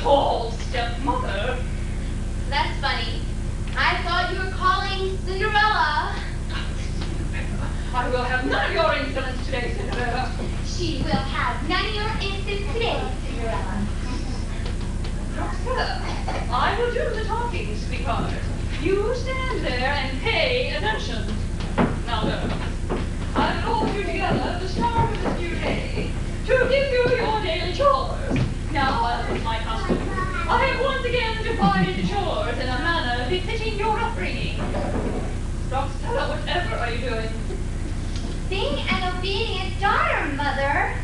tall stepmother. That's funny. I thought you were calling Cinderella. I will have none of your insolence today, Cinderella. She will have none of your insolence today, Cinderella. Sir, I will do the talking, sweetheart. You stand there and pay attention. Now, girls, I've called you together to start with this new day to give you your daily chores. Now, as is my custom, I have once again divided the chores in a manner befitting your upbringing. Stella, whatever are you doing? Being an obedient daughter, Mother.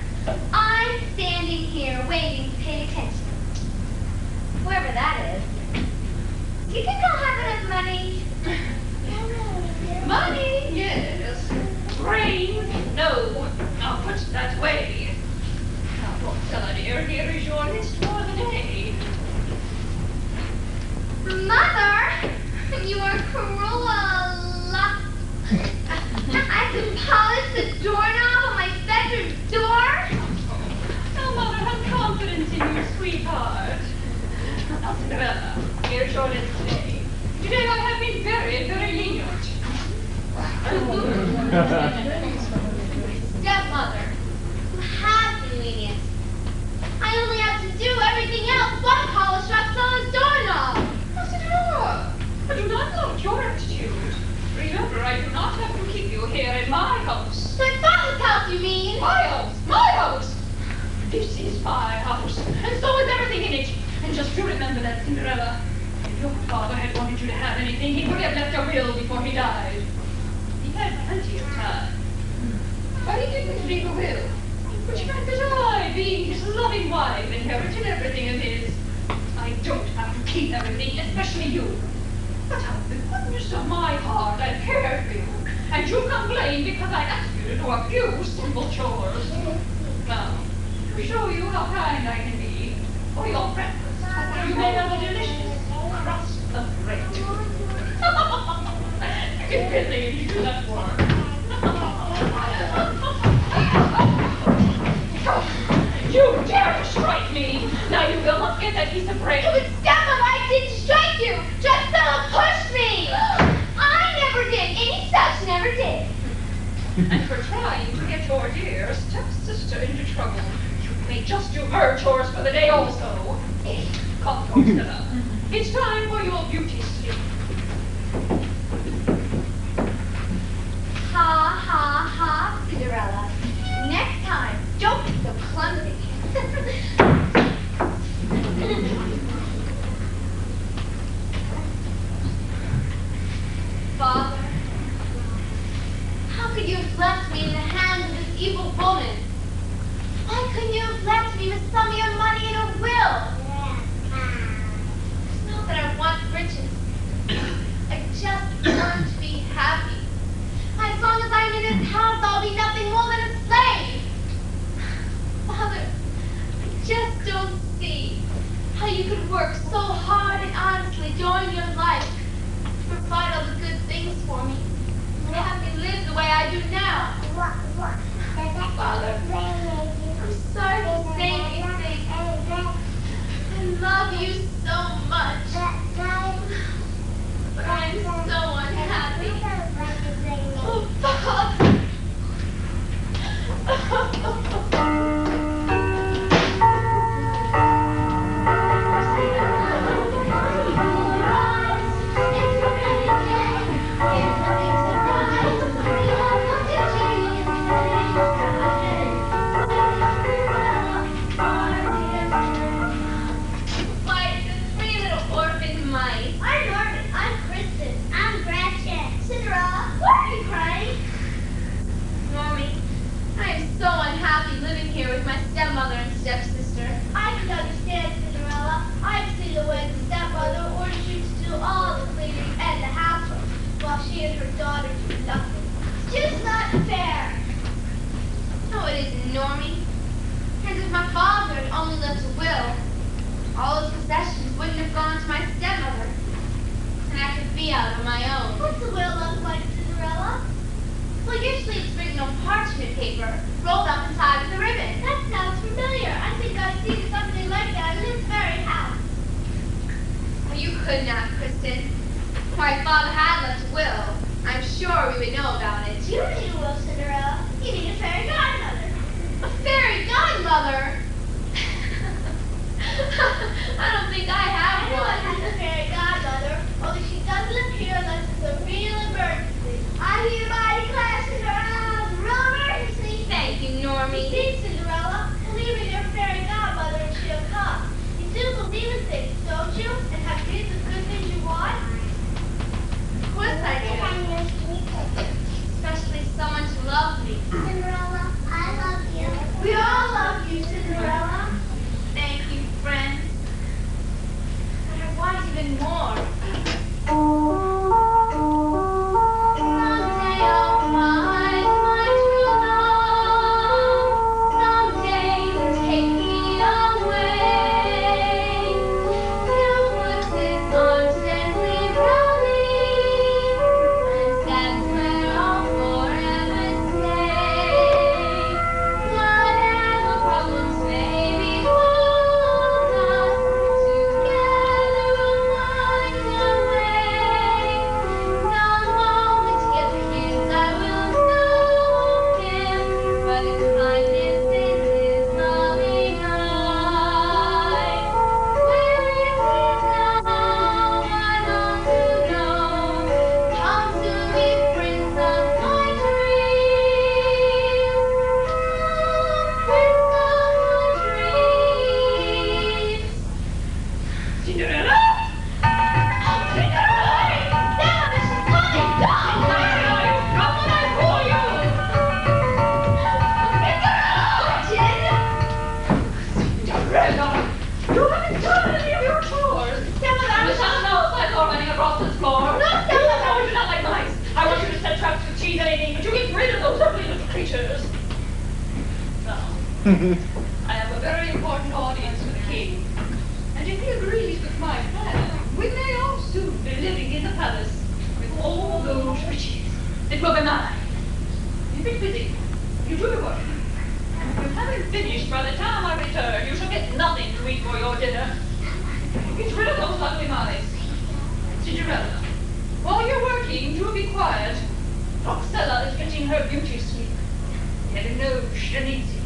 I'm standing here waiting to pay attention. Whoever that is. Do you think I'll have enough money? Money, yes. Brains, no. Now put that away. Now, poor Stella dear, here is your list for the day. Mother, you are cruel. I can polish the doorknob on my bedroom door. Now, Mother, have confidence in your sweetheart. Now, Cinderella, here's your list today. Today I have been very, very lenient. Stepmother, you have been lenient. I only have to do everything else but polish Roxella's doorknob. Now, Cinderella, I do not like your attitude. Remember, I do not have to keep you here in my house. My father's house, you mean? My house! My house! This is my house, and so is everything in it. And just to remember that, Cinderella, if your father had wanted you to have anything, he would have left a will before he died. He had plenty of time. But he didn't leave a will, which meant that I, being his loving wife, inherited everything of his. I don't have to keep everything, especially you. But out of the goodness of my heart, I cared for you, and you complain because I asked you to do a few simple chores. Now, to show you how kind I can be, for your breakfast, you may have a delicious crust of bread. You can really do that work. You dare to strike me! Now you will not get that piece of bread. But Stepmother, I didn't strike you! Drusilla pushed me! I never did! Any such never did! And for trying to get your dear stepsister into trouble, you may just do her chores for the day also. Come, Stella. It's time for your beauty sleep. Ha, ha, ha, Cinderella. Next time, don't be so clumsy. Father, how could you have left me in the hands of this evil woman? Why couldn't you have left me with some of your money in a will? It's not that I want riches. I just want to be happy. As long as I'm in this house, I'll be nothing more than a slave. Father, I just don't see how you could work so hard and honestly during your life to provide all the good things for me and have me live the way I do now. Father, I'm sorry to say these things. I love you so much, but I'm so unhappy. Oh, Father! So unhappy living here with my stepmother and stepsister. I can understand, Cinderella. I've seen the way the stepmother orders you to do all the cleaning and the housework, while she and her daughter do nothing. It's just not fair. No, it isn't, Normie. And if my father had only left a will, all his possessions wouldn't have gone to my stepmother, and I could be out on my own. What's the will look like, Cinderella? Well, usually it's written on parchment paper, rolled up and tied with a ribbon. That sounds familiar. I think I've seen something like that in this very house. could not, Kristen. My father had left a will. I'm sure we would know about it. You need a will, Cinderella. You need a fairy godmother. A fairy godmother? I don't think I have Everyone one. has a fairy godmother, only she doesn't appear unless it's a real emergency. I hereby declare Cinderella a real emergency. Thank you, You Normie. see, Cinderella, believe in your fairy godmother and she'll come. You do believe in things, don't you? And have dreams of good things you want? Of course I do. Especially someone to love me. Cinderella, I love you. We all love you, Cinderella. Thank you, friend. But I want even more. Someday I'll find my true love. Someday he'll take me away. He'll put his arms gently round me, and that's where I'll forever stay. Whatever problems may befall us, together we'll find a way. The moment he appears, I will know him, but his kindness in his loving eyes. Where is he now? I long to know. Come to me, prince of my dreams. Prince of my dreams. Cinderella? Cinderella! Now, Mrs. Connie, Come when I call you! Cinderella! You haven't done any of your chores! The sun knows I saw running across this floor. No, you do not like mice. I want you to set traps to tease anything, but you get rid of those ugly little creatures. Now, I have a very important audience for the king. And if he agrees with my plan, we may all soon be living in the palace with all those riches. It will be mine. You be busy. You do your work. If you haven't finished by the time I return, you shall get nothing to eat for your dinner. Get rid of those ugly mice. Cinderella, while you're working, do be quiet. Roxella is getting her beauty sleep. Heaven knows she needs it.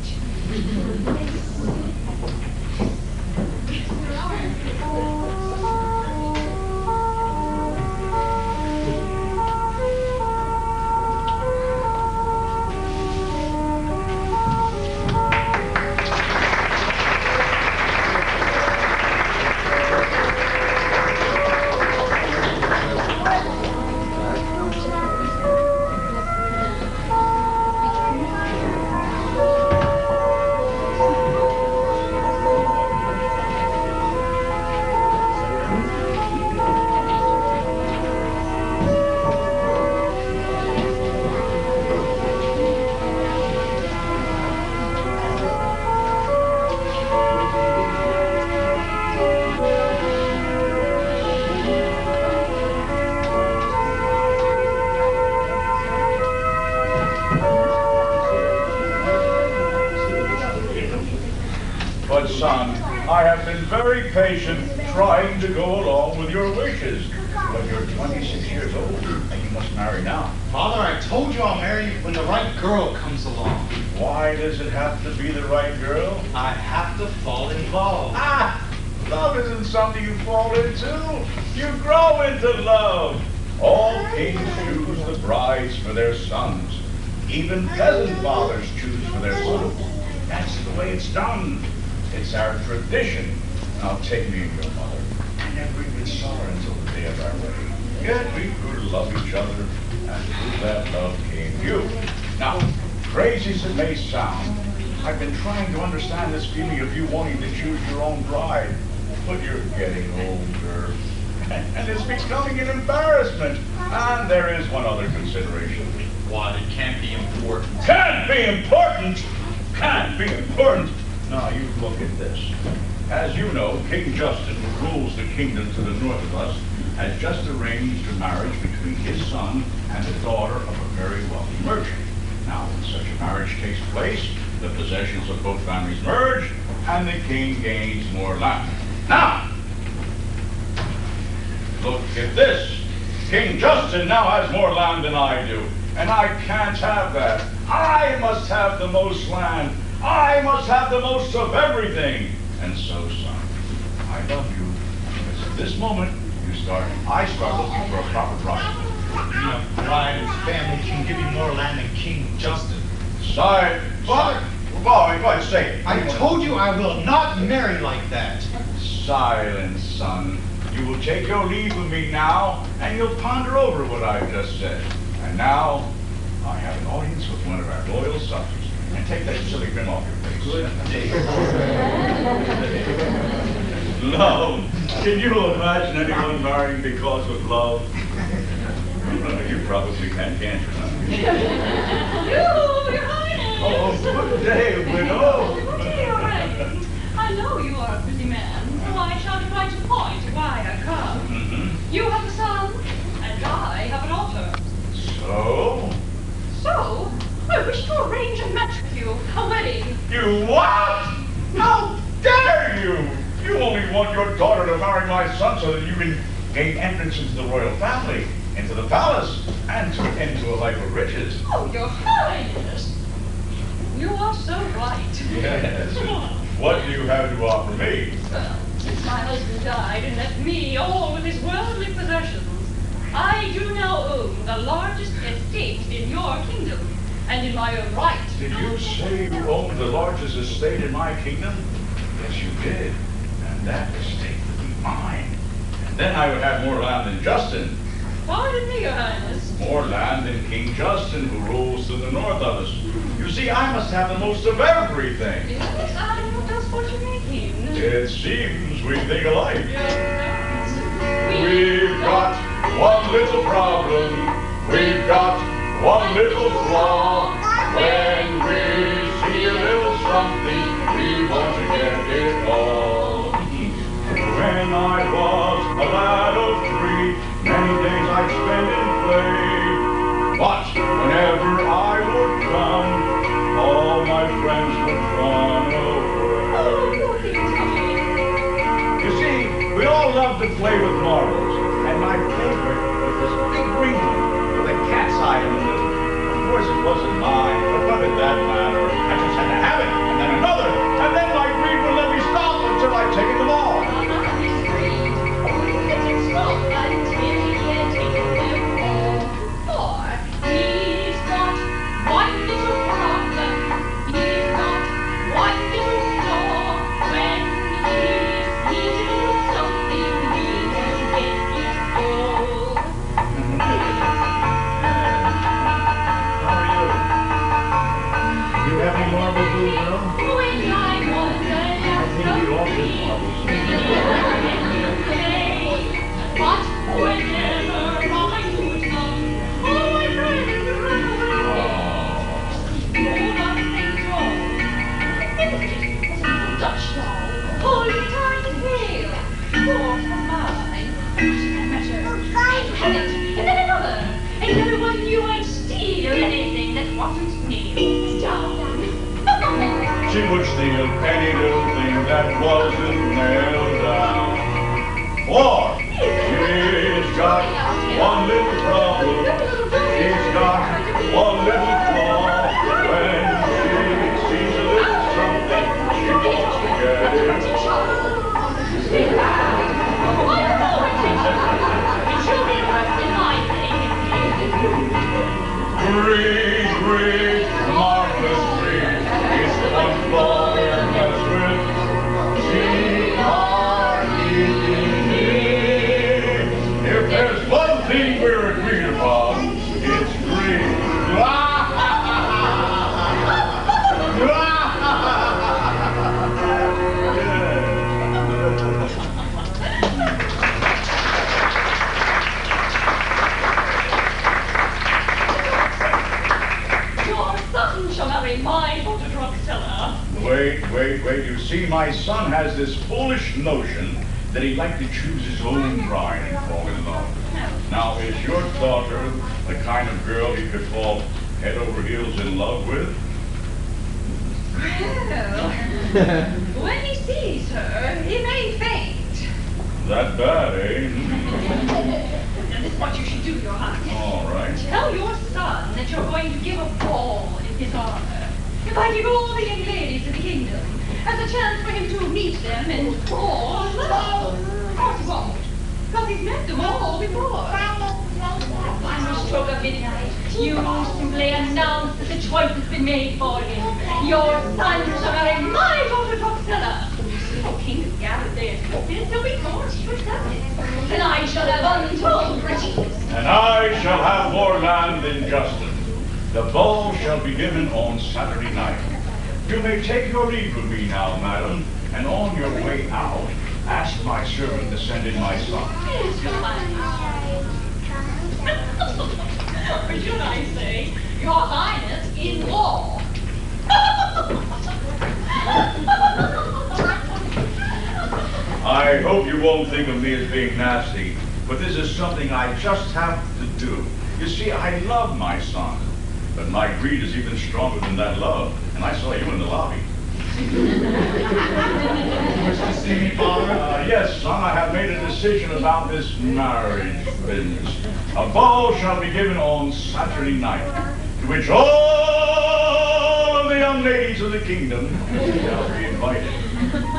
But son, I have been very patient trying to go along with your wishes. But you're 26 years old and you must marry now. Father, I told you I'll marry you when the right girl comes along. Why does it have to be the right girl? I have to fall in love. Ah! Love isn't something you fall into. You grow into love. All kings choose the brides for their sons. Even peasant fathers choose for their sons. That's the way it's done. It's our tradition. Now take me and your mother. I never even saw her until the day of our wedding. Yet we grew to love each other, and through that love came you. Now, crazy as it may sound, I've been trying to understand this feeling of you wanting to choose your own bride. But you're getting older, and it's becoming an embarrassment. And there is one other consideration. What? It can't be important. Can't be important! Can't be important! Now, you look at this. As you know, King Justin, who rules the kingdom to the north of us, has just arranged a marriage between his son and the daughter of a very wealthy merchant. Now, when such a marriage takes place, the possessions of both families merge, and the king gains more land. Now, Look at this. King Justin now has more land than I do, and I can't have that. I must have the most land. I must have the most of everything. And so, son, I love you. Because at this moment, I start looking for a proper bride. Your bride and family can give you more land than King Justin. Father, go ahead, say it. I told you I will not marry like that. Silence, son. You will take your leave of me now, and you'll ponder over what I've just said. And now, I have an audience with one of our loyal subjects. And take that silly grin off your face. Good day. Love. Can you imagine anyone marrying because of love? You probably can't you? Your Highness! Oh, good day, widow. Good day, Your Highness. I know you are a busy man, so I shall be right to the point why I come. You have a son, and I have a daughter. So, I wish to arrange a match with you, a wedding. You what? How dare you? You only want your daughter to marry my son so that you can gain entrance into the royal family, into the palace, and into a life of riches. Oh, Your Highness! You are so right. Yes. What do you have to offer me? Well, since my husband died and left me all with his worldly possessions, I do now own the largest estate in your kingdom, and in my own right. Did you say you owned the largest estate in my kingdom? Yes, you did. And that estate would be mine. And then I would have more land than Justin. Pardon me, Your Highness. More land than King Justin, who rules to the north of us. You see, I must have the most of everything. Yes, I know just what you mean. It seems we think alike. Yes. We've got one little problem. We've got one little flaw. When we see a little something, we want to get it all. When I was a lad of 3, many days I'd spend in play. But whenever I would come, all my friends would run away. Oh, you're thinking. You see, we all love to play with marbles, and my favorite was this big green one with a cat's eye in the middle. Of course, it wasn't mine, but what did that matter? I just had to have it, and then another, and then my greed would let me stop until I'd taken them all. He's got one little problem. He's got one little flaw. When he's needed something, he will get it all. How are you? Do you have any marbles, little girl? When I was a Maybe you all get marbles. but whenever I would come, all my friends would run away. Hold on, things wrong. It was just a little Dutch doll, holding a tiny tail. Yours was mine. What did that matter? I'd have it, and then another. And no one knew I'd steal anything that wasn't nailed down. She would steal any little thing that wasn't nailed down. Or she's got one little problem. She's got one little flaw. When she sees a little something, she wants to get it. Greed, greed, marvelous greed. It's the one flaw we're messed with. We are eating. If there's one thing we're agreed upon, it's greed. Your son shall marry my daughter Drugstella. Wait. You see, my son has this foolish notion that he'd like to choose his own bride and fall in love. Now, is your daughter the kind of girl he could fall head over heels in love with? Well, when he sees her, he may faint. That bad, eh? is what you should do, Your Highness. All right. Tell your son that you're going to give a ball in his honor, inviting all the young ladies of the kingdom as a chance for him to meet them and fall in love. Of course he won't, because he's met them all before. Final stroke of midnight, you simply announce that the choice has been made for him. Your son shall marry my daughter, Drusilla. The king is gathered there to assist, he'll be forced to accept it. And I shall have untold riches. And I shall have more land than Justin. The ball shall be given on Saturday night. You may take your leave of me now, madam, and on your way out, ask my servant to send in my son. Yes, Your Highness. Or should I say, Your Highness in law. I hope you won't think of me as being nasty, but this is something I just have to do. You see, I love my son, but my greed is even stronger than that love, and I saw you in the lobby. Wish to see me, Father? Yes, son, I have made a decision about this marriage business. A ball shall be given on Saturday night, to which all of the young ladies of the kingdom shall be invited.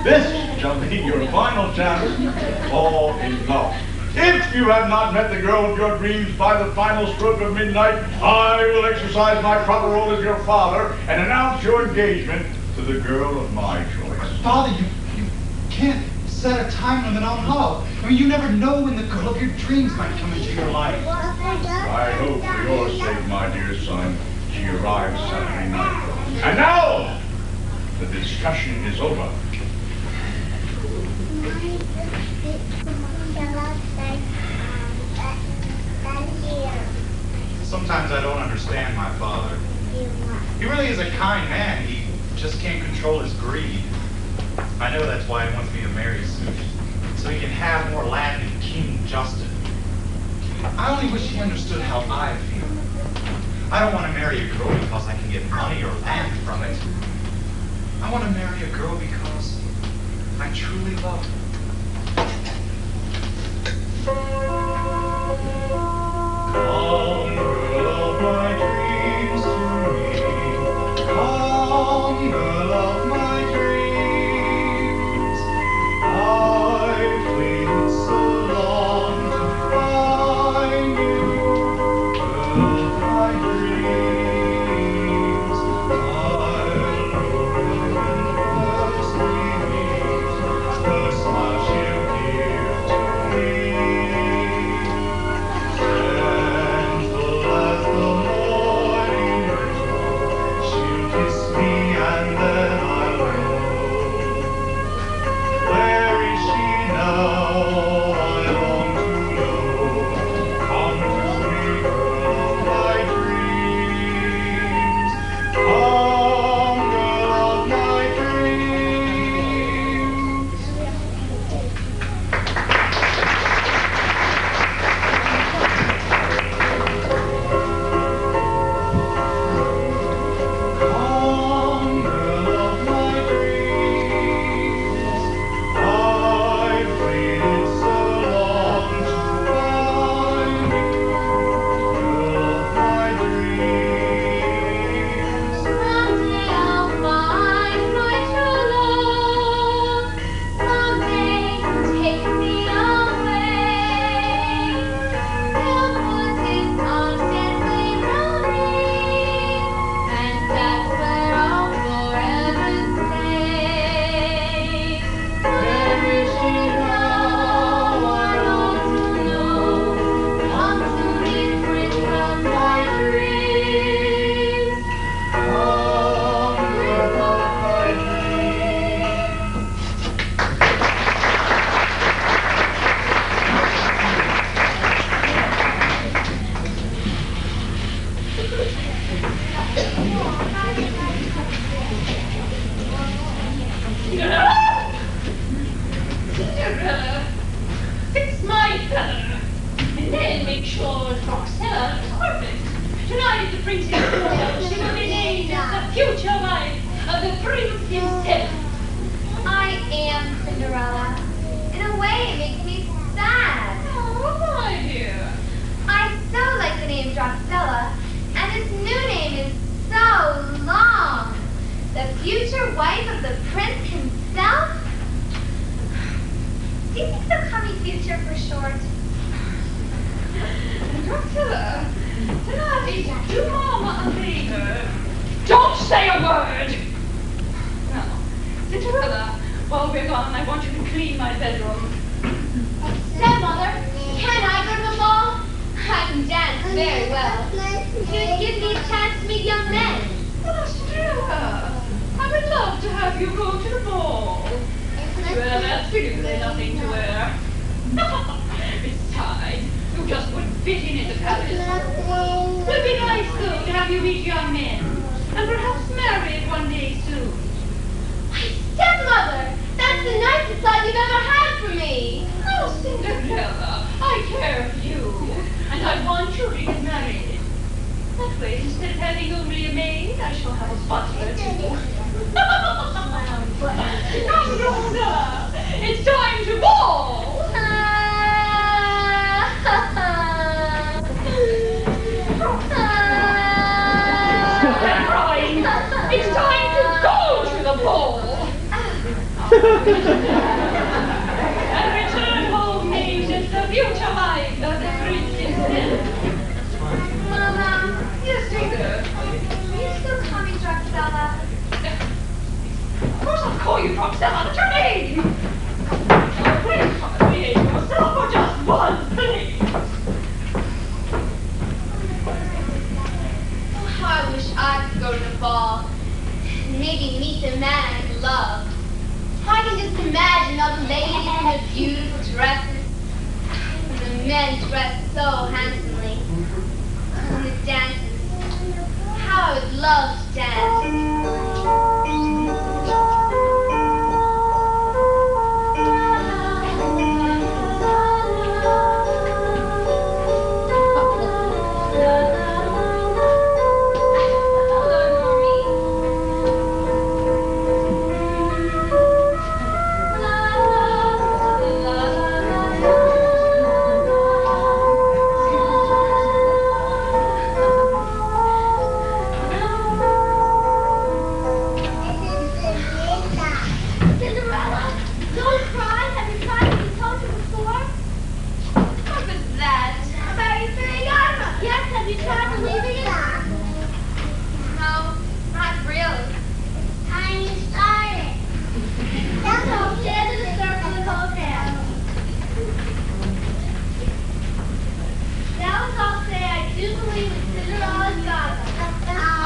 This shall be your final chance to fall in love. If you have not met the girl of your dreams by the final stroke of midnight, I will exercise my proper role as your father and announce your engagement to the girl of my choice. Father, you can't set a time limit on love. I mean, you never know when the girl of your dreams might come into your life. I hope for your sake, my dear son, she arrives Saturday night. And now, the discussion is over. Sometimes I don't understand my father. He really is a kind man. He just can't control his greed. I know that's why he wants me to marry soon, so he can have more land than King Justin. I only wish he understood how I feel. I don't want to marry a girl because I can get money or land from it. I want to marry a girl because I truly love her. Come, girl of my dreams to me. Come, girl of my dreams. I've waited so long to find you, girl of my dreams. I'll go when first we meet, the smile she'll give to me. Gentle as the morning dew, she'll kiss me and then I'll know. Where is she now? I long to know. Come to me, girl of my dreams. Come, girl of my dreams. Come, girl of my dreams. I've waited so long to find you, girl of my dreams. Someday I'll find my true love. Someday he'll take me away. He'll put his arms gently round me, and that's where I'll forever stay. Where is she now? I long to know. Come to me, prince of my dreams. Come, girl of my dreams. Cinderella! Cinderella! Fix my feather, and then make sure Drusilla is perfect. Tonight the princess Doe, she will be named as the future wife of the prince himself. I am Cinderella. In a way, it makes me sad. Oh, my dear. Drusilla, and his new name is so long. The future wife of the prince himself? Do you think they'll call me Future for short? Drusilla, tonight is do Mama a favor. Don't say a word! Now, Cinderella, while we're gone, I want you to clean my bedroom. Stepmother, can I go to the ball? I can dance very well. You'd give me a chance to meet young men. Oh, Cinderella, I would love to have you go to the ball. Well, absolutely nothing to wear. Besides, you just wouldn't fit in the palace. It'd be nice, though, to have you meet young men, and perhaps married one day soon. Why, stepmother, that's the nicest thought you've ever had for me. Oh, Cinderella, I care for you, and I want you to get married. That way, instead of having only a maid, I shall have a butler too. Come, Rhoda, it's time to ball. It's time to go to the ball. And return home named as the future wife of the prince himself. Mama, Yes, dear. will you still call me Drusilla? Of course I'll call you Drusilla. That's your name. Oh, please behave yourself for just once, please. Oh, I wish I could go to the ball. Maybe meet the man I love. I can just imagine all the ladies in their beautiful dresses. The men dressed so handsomely. And the dances. How I would love to dance.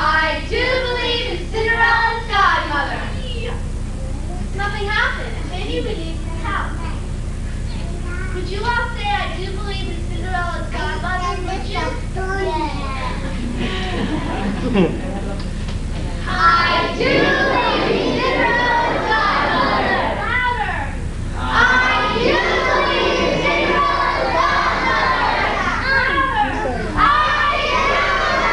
I do believe in Cinderella's godmother. Nothing happened. Maybe we need some help. Would you all say I do believe in Cinderella's godmother, would you? I do believe in Cinderella's godmother. Louder. I do believe in Cinderella's godmother. Louder. I do believe in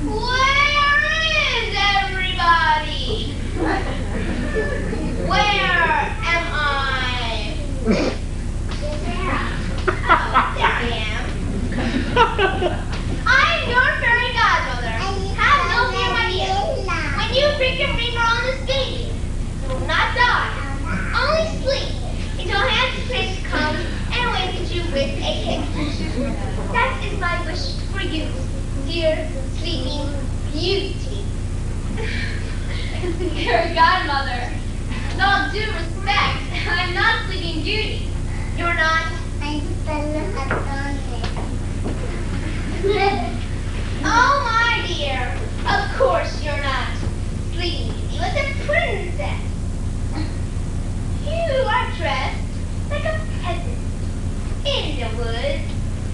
Where is everybody? Where am I? Oh, there I am. I'm your fairy godmother. Have no fear, my dear. When you prick your finger on the skate, you will not die. Only sleep until Handsome Prince comes and wakes you with a kiss. That is my wish for you, dear sleeping beauty. Fairy godmother, with all due respect, I'm not sleeping beauty. You're not. Oh, my dear, of course you're not. Sleeping Beauty was a princess. You are dressed like a peasant in the woods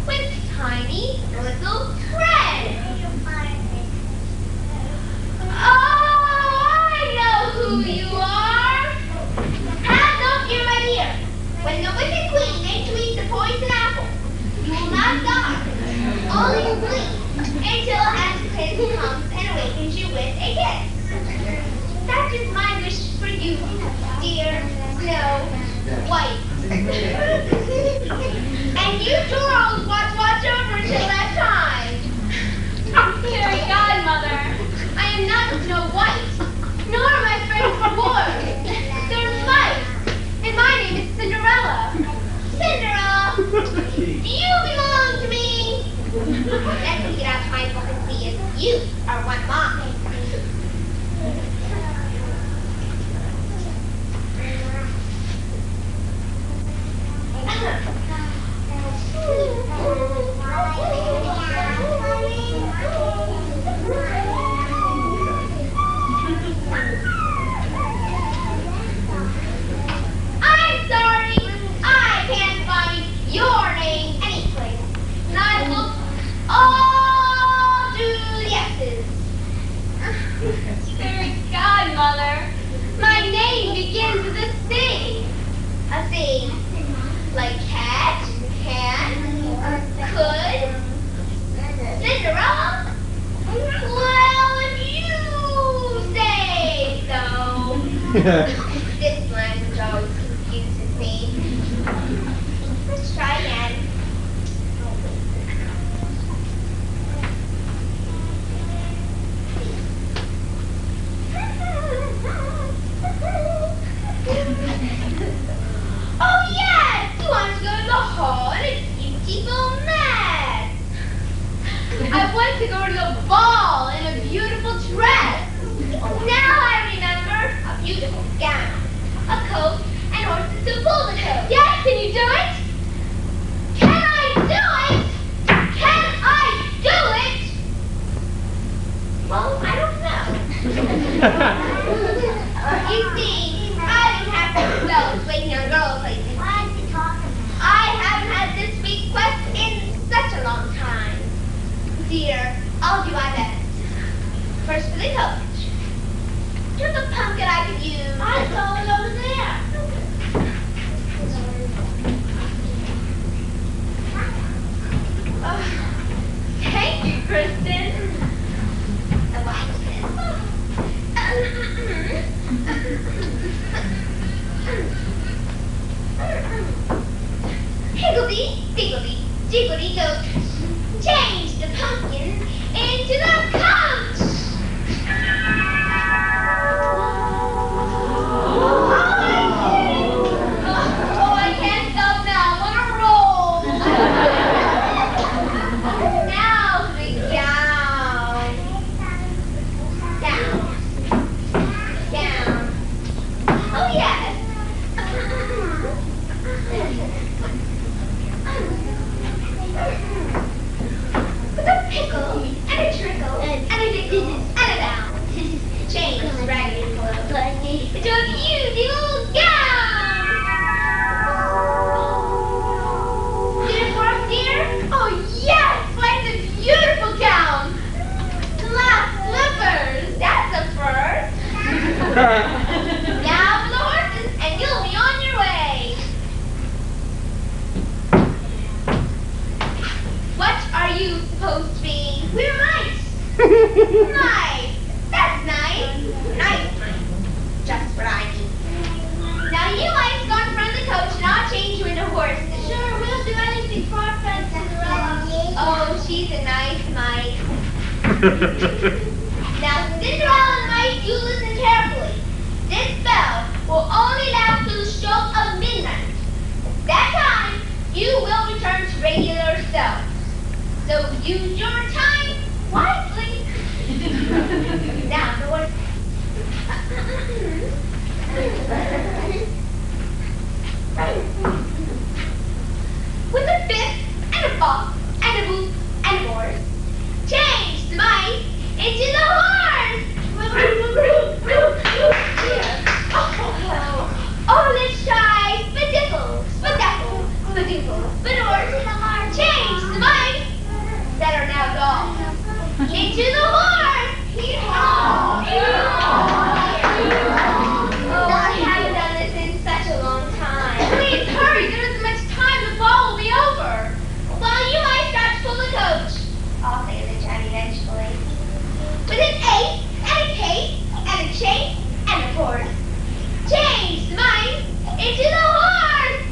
with tiny little treads. Oh, I know who you are. Have no fear, my You two girls watch over until that time. Fairy Godmother. I am not Snow White, nor am I afraid of dwarves. They're mice, and my name is Cinderella. Cinderella, you belong to me. Let me get out my book and see if you are one mine. I'm sorry, I can't find your name anyplace. And I looked all through the X's. Fairy Godmother. My name begins with a C. A C. Like cat, can, could. Cinderella? Well, if you say so. This language always confuses me. Let's try again. Oh yes! You want to go to the hall and a beautiful man. I want to go to the ball in a beautiful dress. Now I remember a beautiful gown, a coat, and horses to pull the coat. Yes, can you do it? Can I do it? Can I do it? Well, I don't know. You see, I've been having spells waiting on girl places. I haven't had this request in such a long time. Dear, I'll do my best. First for the coat. Here's a pumpkin I could use. I saw it over there. Oh, thank you, Kristen. And watch this. Higgledy, piggledy, jiggly goat. Change the pumpkin into the coat. Oh, I can't stop now. I'm on a roll. Now the gown. Down. Down. Oh, yes. With a pickle, and a trickle, and a dickle, and a bound. Change raggedy clothes into a beautiful gown. Did it work, dear? Oh, yes! Why, it's a beautiful gown. Glass slippers. That's a first. Now for the horses, and you'll be on your way. What are you supposed to be? We're mice. Mice. That's nice. Nice mice. Just what I need. Now you mice go in front of the coach and I'll change you into horses. Sure, we'll do anything for our friend Cinderella. Oh, she's a nice mice. Now Cinderella and mice, you listen carefully. This spell will only last till the stroke of midnight. That time, you will return to regular self. So use your time wisely. Now, the horse. With a bit, and a box, and a boot, and a horse. Change the mice into the horse. Oh, let's try spadickle, spadackle, spadinkle, spadorse. Change the mice that are now gone into the horse. Oh, I haven't done this in such a long time. Please hurry, there isn't much time. The ball will be over. Well, you might start to pull the coach. I'll say the Johnny eventually. With an ace, and a case, and a chase, and a horse. Change the mice into the horse.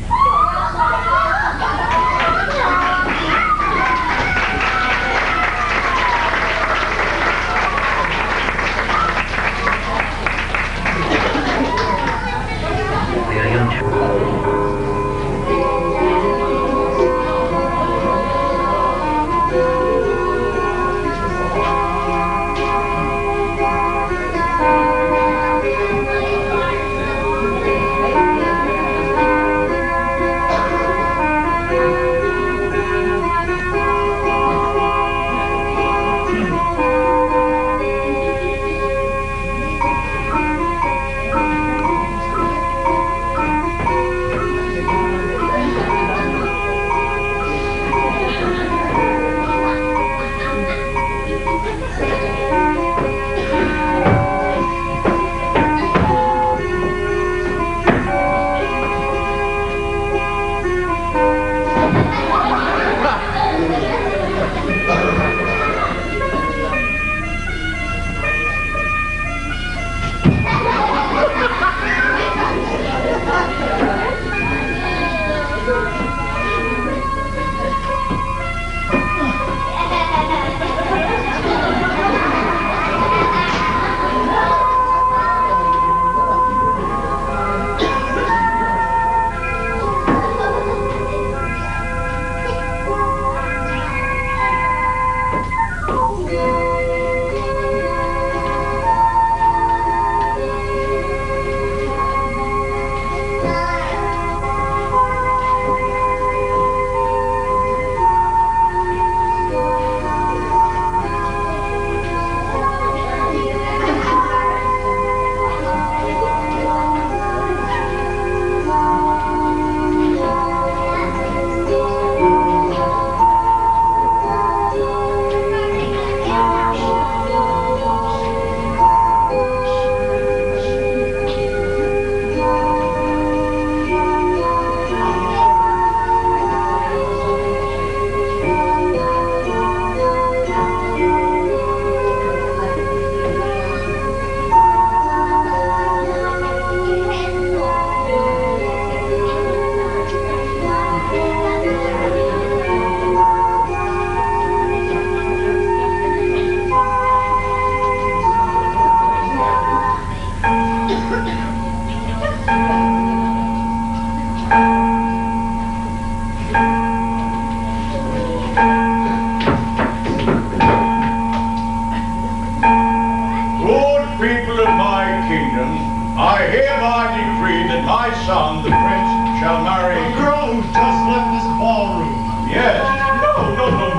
shall marry... A girl who just left this ballroom. Yes.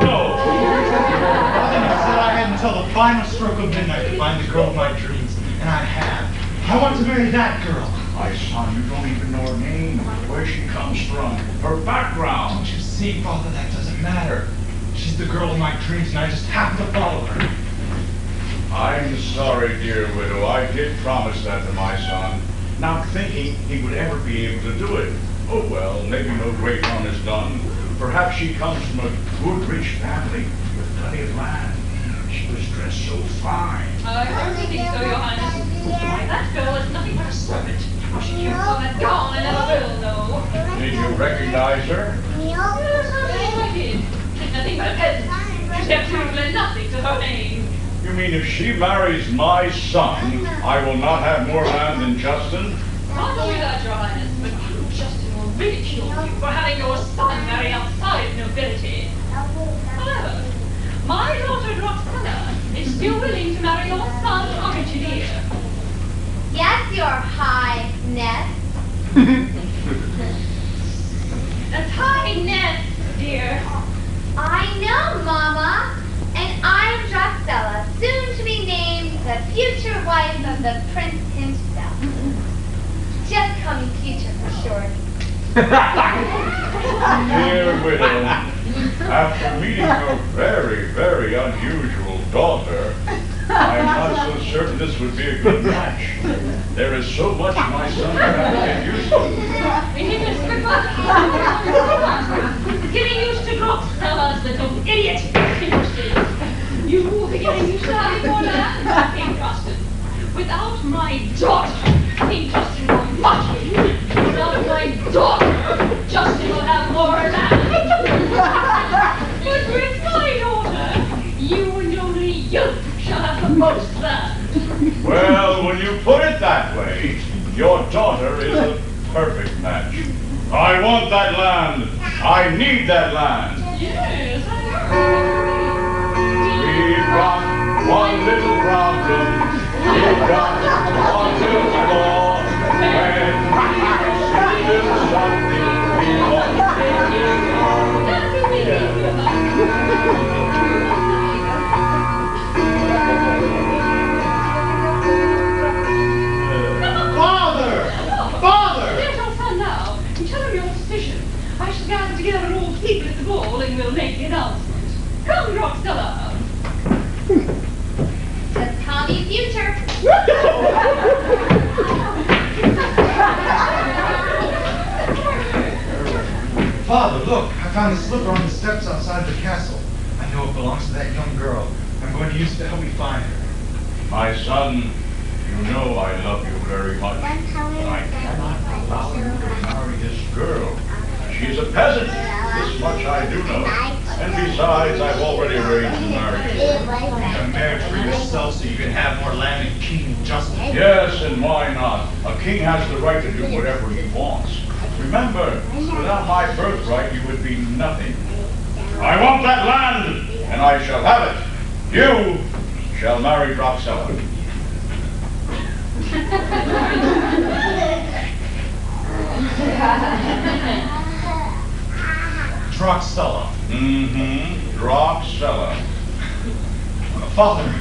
No. Father, you said I had until the final stroke of midnight to find the girl of my dreams, and I have. I want to marry that girl. My son, you don't even know her name, where she comes from, her background. Don't you see, Father, that doesn't matter. She's the girl of my dreams, and I just have to follow her. I'm sorry, dear widow. I did promise that to my son, not thinking he would ever be able to do it. Oh, well, maybe no great harm is done. Perhaps she comes from a good, rich family with plenty of land. She was dressed so fine. I hardly think so, Your Highness. Why, that girl is nothing but a servant. How she came on that gown, I never will know. Did you recognize her? Yes, I did. She's nothing but a peasant. She's absolutely nothing to her name. You mean if she marries my son, I will not have more land than Justin? Not only that, Your Highness, but Justin will ridicule you for having your son marry outside nobility. However, my daughter Drusilla is still willing to marry your son, aren't you, dear? Yes, Your Highness. That's highness, dear. I know, Mama. And I'm Drusilla, soon to be named the future wife of the prince himself. Just call me future for short. Dear widow, after meeting your very, very unusual daughter, I'm not so certain this would be a good match. There is so much my son would have to get used to. Getting used to Drusilla, little idiot. You will be getting used to having more land, King Justin. Without my daughter, King Justin will mock you. Without my daughter, Justin will have more land. But with my daughter, you and only you shall have the most land. Well, when you put it that way, your daughter is a perfect match. I want that land. I need that land. Yes, I We've got one little problem. We've got one little flaw. When we see little something we want Father! There's your son now. You tell him your decision. I shall gather together all the people at the ball and we'll make the announcement. Come, Drusilla. Just call me future. Father, look, I found the slipper on the steps outside the castle. I know it belongs to that young girl. I'm going to use it to help me find her. My son, you know I love you very much, but I cannot allow you to marry this girl. She's a peasant. This much I do know. And besides, I've already arranged to marry her. A marriage for yourself so you can have more land than King Justin. Yes, and why not? A king has the right to do whatever he wants. Remember, without my birthright, you would be nothing. I want that land, and I shall have it. You shall marry Drusilla. Drusilla. Drusilla. Father,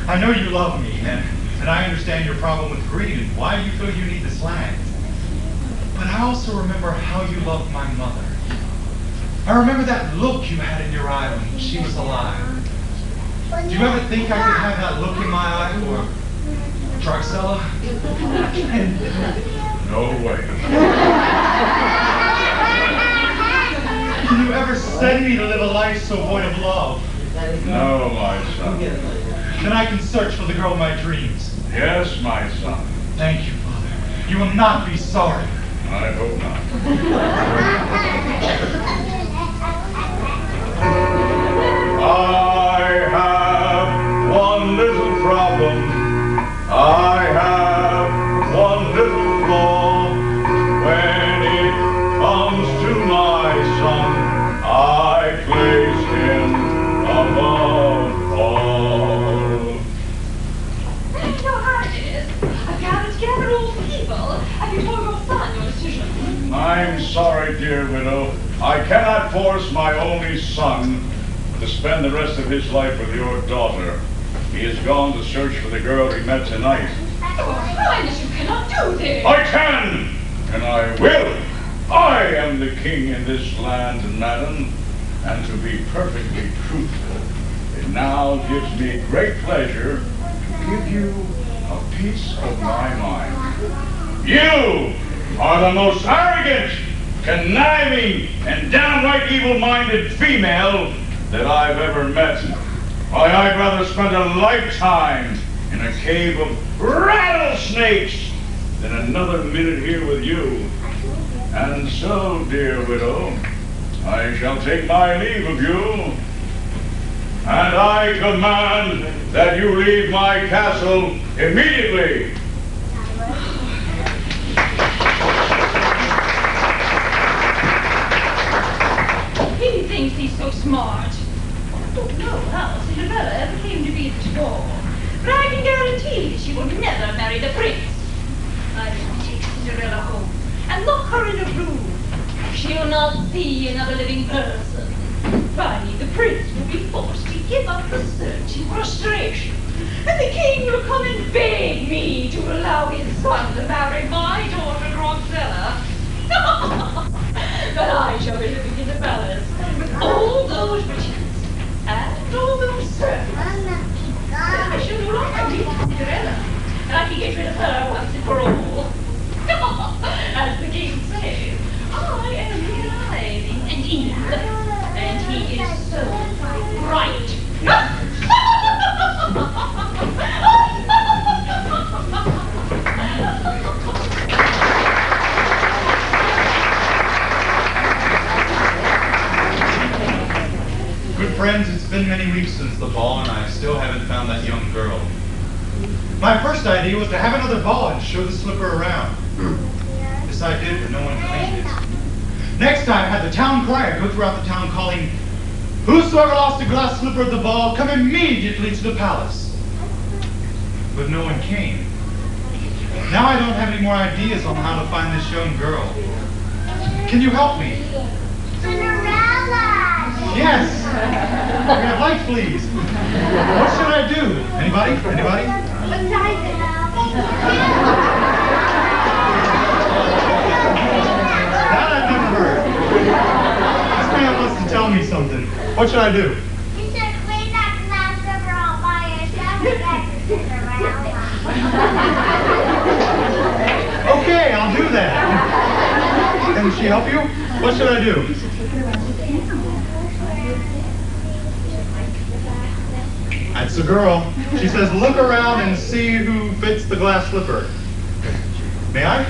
I know you love me, and I understand your problem with greed and why you feel you need this land. But I also remember how you loved my mother. I remember that look you had in your eye when she was alive. Do you ever think I could have that look in my eye for Drusilla? No way. Can you ever send me to live a life so void of love? No, my son. Then I can search for the girl of my dreams. Yes, my son. Thank you, Father. You will not be sorry. I hope not. I have one little problem. I have one little flaw. When it comes to my son, I place him above all. Your Highness, I've gathered together all the people. Have you told your son your decision? I'm sorry, dear widow. I cannot force my only son to spend the rest of his life with your daughter. He has gone to search for the girl he met tonight. Your Highness, you cannot do this. I can, and I will. I am the king in this land, madam, and to be perfectly truthful, it now gives me great pleasure to give you a piece of my mind. You are the most arrogant, conniving, and downright evil-minded female that I've ever met. Why, I'd rather spend a lifetime in a cave of rattlesnakes than another minute here with you. And so, dear widow, I shall take my leave of you, and I command that you leave my castle immediately. He thinks he's so smart. I don't know how Cinderella ever came to be at this ball, but I can guarantee she will never marry the prince. I will take Cinderella home and lock her in a room. She'll not see another living person. Finally, the prince will be forced to give up the search in frustration, and the king will come and beg me to allow his son to marry my daughter, Drosella. But I shall be living in the palace with all those riches and all those servants. I shall no longer be Cinderella, and I can get rid of her once and for all. As the king says, I am rising and Eve, and he is so bright. Good friends, it's been many weeks since the ball, and I still haven't found that young girl. My first idea was to have another ball and show the slipper around. This I did, but no one claimed it. Next I had the town crier go throughout the town calling, "Whosoever lost a glass slipper of the ball, come immediately to the palace." But no one came. Now I don't have any more ideas on how to find this young girl. Can you help me? Cinderella! Yes! We have lights, please. What should I do? Anybody? Anybody? Besides it. That I've never heard. This man wants to tell me something. What should I do? You should clean that glass river all by yourself and get Cinderella. Okay, I'll do that. Can she help you? What should I do? That's the girl. She says, look around and see who fits the glass slipper. May I?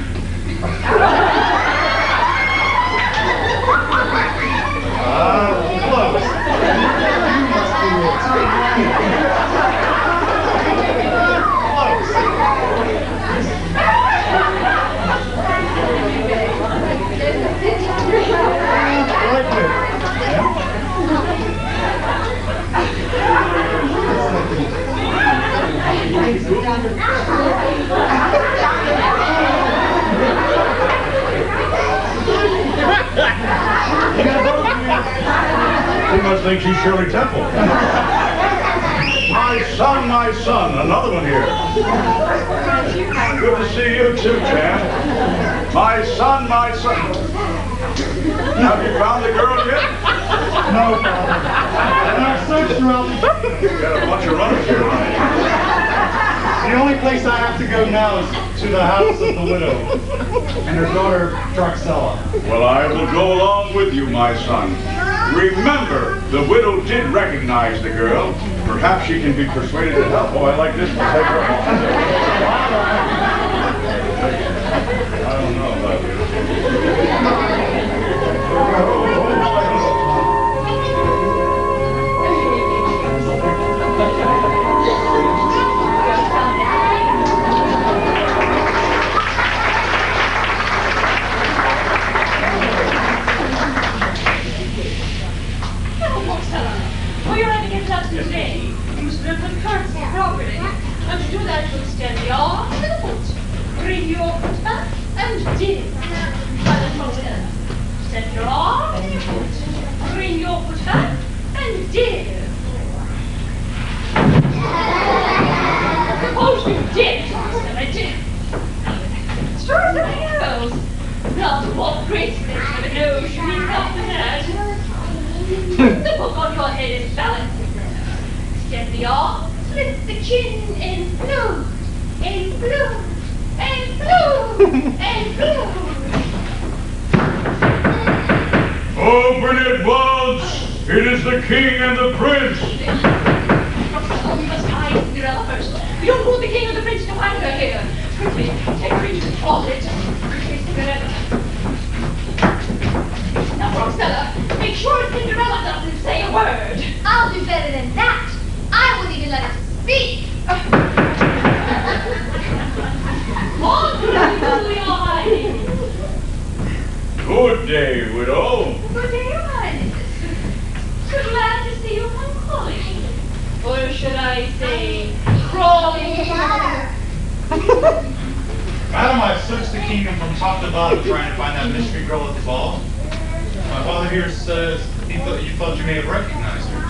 Close. You must be it. Close. Right there. She must think she's Shirley Temple. My son, another one here. Good to see you too, Jan. My son. Have you found the girl yet? No, Father. And I've searched throughout. You've got a bunch of runners here, honey. The only place I have to go now is to the house of the widow and her daughter, Drosella. Well, I will go along with you, my son. Remember, the widow did recognize the girl. Perhaps she can be persuaded to help. Oh, I like this one. Take her home. I don't know about this. Today, you must look at curtsy properly, and to do that you extend the arm to the foot, bring your foot back, and dip head and balance itself. Extend the arms, lift the chin, and blow, and blow, and blow, and blow. Open at once! It is the king and the prince! Oh, we must hide Cinderella first. We don't want the king or the prince to find her here. Quickly, take her into the closet. Quickly, Cinderella. Now, Roxella, make sure Cinderella doesn't say a word. I'll do better than that. I won't even let her speak. Oh, goody, we are hiding. Good day, widow. Good day, Your Highness. So glad to see you come calling. Or should I say, crawling? Madam, I've searched the kingdom from top to bottom trying to find that mystery girl at the ball. My father here says you thought you may have recognized her.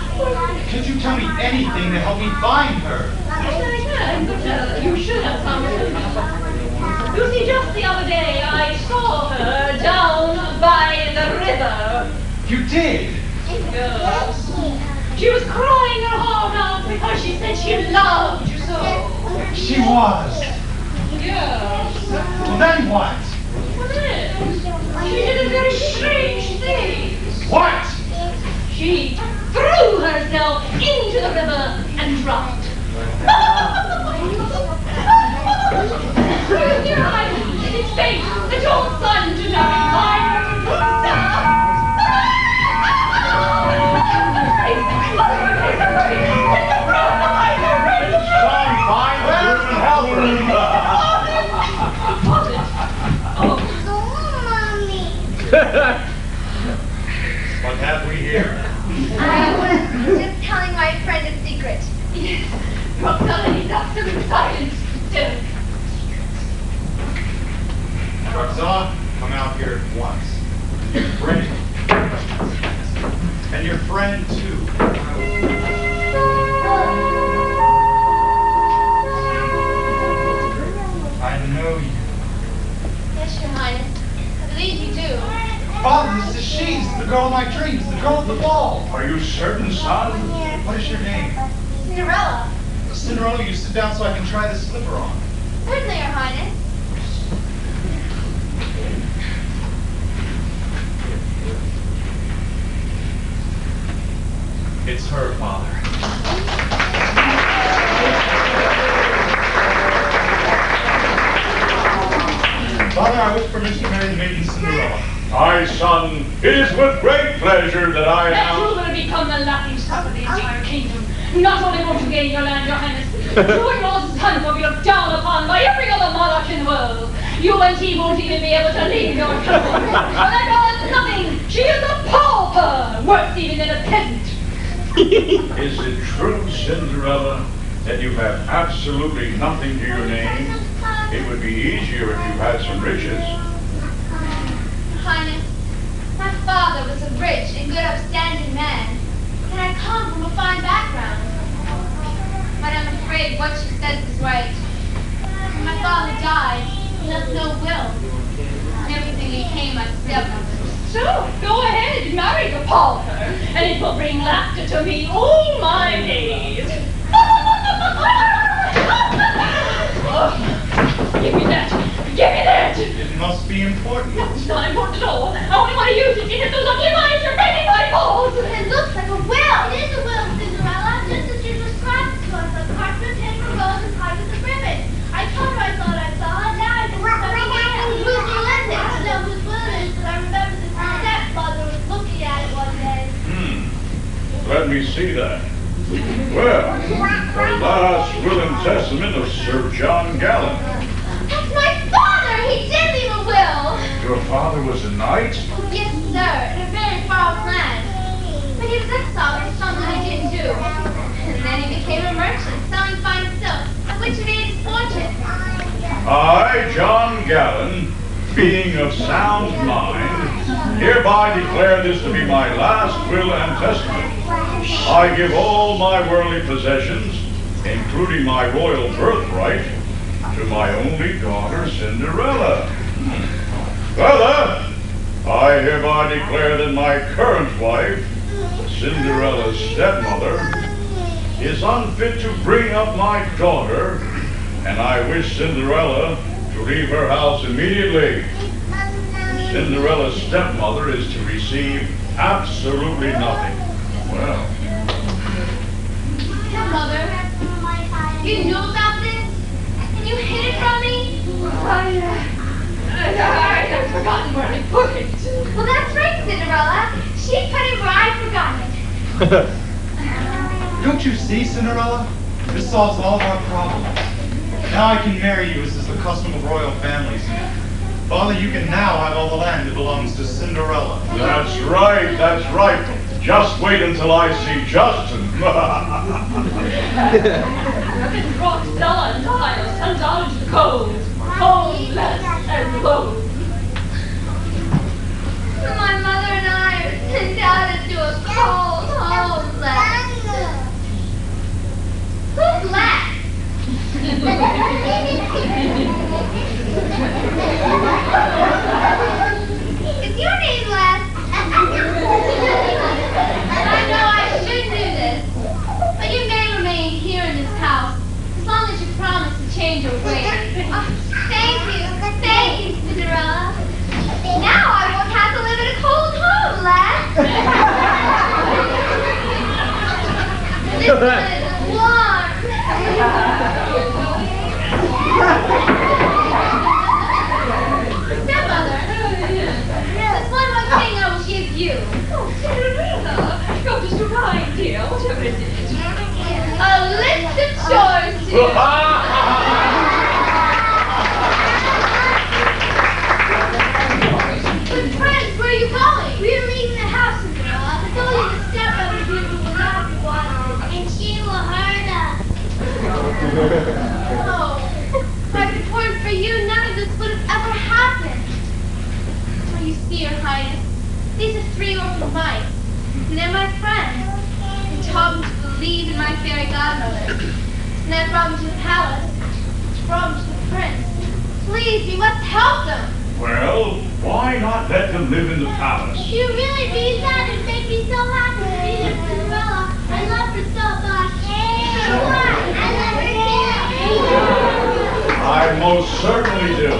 Could you tell me anything to help me find her? But you should have come to me. You see, just the other day, I saw her down by the river. You did? Yes. She was crying her heart out because she said she loved you so. She was. Yes. Well, then what? Well, then, she did a very strange thing. What? She threw herself into the river and drowned. Dear Highness, it's fate that your son to marry my Find her and help her. What have we here? I was just telling my friend a secret. Yes, Roxella needs absolute silence. Still. Roxella, come out here at once. Your friend. And your friend, too. I know you. Yes, Your Highness. I believe you do. Father, this is she's the girl of my dreams, the girl at the ball. Are you certain, son? What is your name? Cinderella. Cinderella, you sit down so I can try this slipper on. Certainly, Your Highness. It's her, Father. Father, I wish permission to marry the maiden Cinderella. My son, it is with great pleasure that I That you announce... will become the laughing stock of the entire kingdom. Not only won't you gain your land, Your Highness, but you and your son will be looked down upon by every other monarch in the world. You and he won't even be able to leave your country. For that girl is nothing. She is a pauper, worse even than a peasant. Is it true, Cinderella, that you have absolutely nothing to your name? It would be easier if you had some riches. Your Highness, my father was a rich and good upstanding man, and I come from a fine background. But I'm afraid what she says is right. When my father died, he left no will, and everything became my stepmother. So, go ahead, marry the pauper, and it will bring laughter to me all my days. Give me that! Give me that! It must be important. No, it's not important at all. I only want to use it to hit those ugly lines you're making my balls. It looks like a will. It is a will, Cinderella, just as you described it to us, like parchment, paper, rose, and tied with a ribbon. I told her I thought I saw it, now I just discovered whose will is it? I know whose will it is, but I remember that my stepmother was looking at it one day. Let me see that. Well, the last will and testament of Sir John Gallant. That's my father! He did leave a will! Your father was a knight? Yes, sir, in a very far-off land. But he was exiled for something he didn't do. And then he became a merchant, selling fine silks, of which he made his fortune. I, John Gallant, being of sound mind, hereby declare this to be my last will and testament. I give all my worldly possessions, including my royal birthright, to my only daughter, Cinderella. Further, I hereby declare that my current wife, Cinderella's stepmother, is unfit to bring up my daughter, and I wish Cinderella to leave her house immediately. Cinderella's stepmother is to receive absolutely nothing. Well. Mother, you knew about this? And you hid it from me? I've forgotten where I put it. Well, that's right, Cinderella. She put it where I'd forgotten it. Don't you see, Cinderella? This solves all of our problems. Now I can marry you as is the custom of royal families. Father, you can now have all the land that belongs to Cinderella. That's right, that's right. Just wait until I see Justin. Rock, Stella, and Giles sent down into the cold, homeless and low. My mother and I are sent out into a cold, homeless. Who's left? Is your name Les? I know I should do this, but you may remain here in this house as long as you promise to change your ways. Thank you, Cinderella. Now I won't have to live in a cold home, Les. This one is warm. Stepmother, there's one more thing I will give you. Oh, Cinderella, you're just too kind, dear. Whatever is it? A list of chores to do. But friends, where are you going? We're leaving the house, Cinderella. I told you the stepmother here was not the one, and she will hurt us. Oh, if it weren't for you, none of this would have ever happened. Well, you see, Your Highness, these are 3 orphan mice, and they're my friends. They taught me to believe in my fairy godmother, and that brought me to the palace, which brought me to the prince. Please, we must help them. Well, why not let them live in the palace? You really mean that? It makes me so happy to be with Cinderella. I love her so much. So what? I love her too. I most certainly do.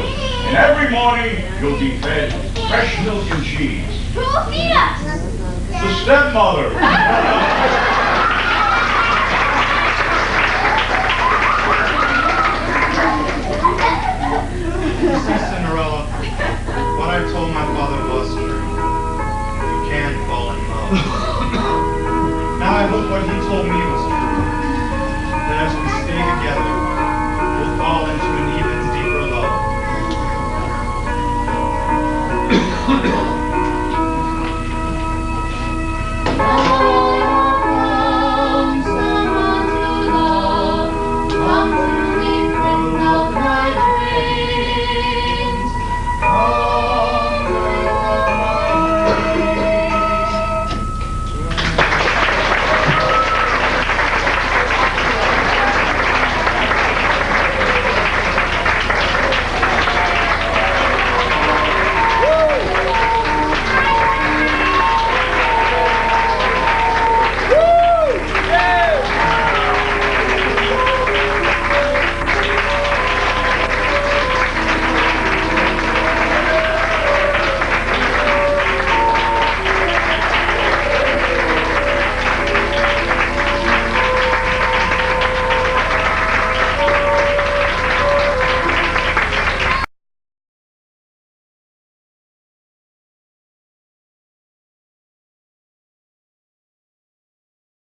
And every morning, you'll be fed fresh milk and cheese. Who will feed us? The stepmother. You see, Cinderella, what I told my father was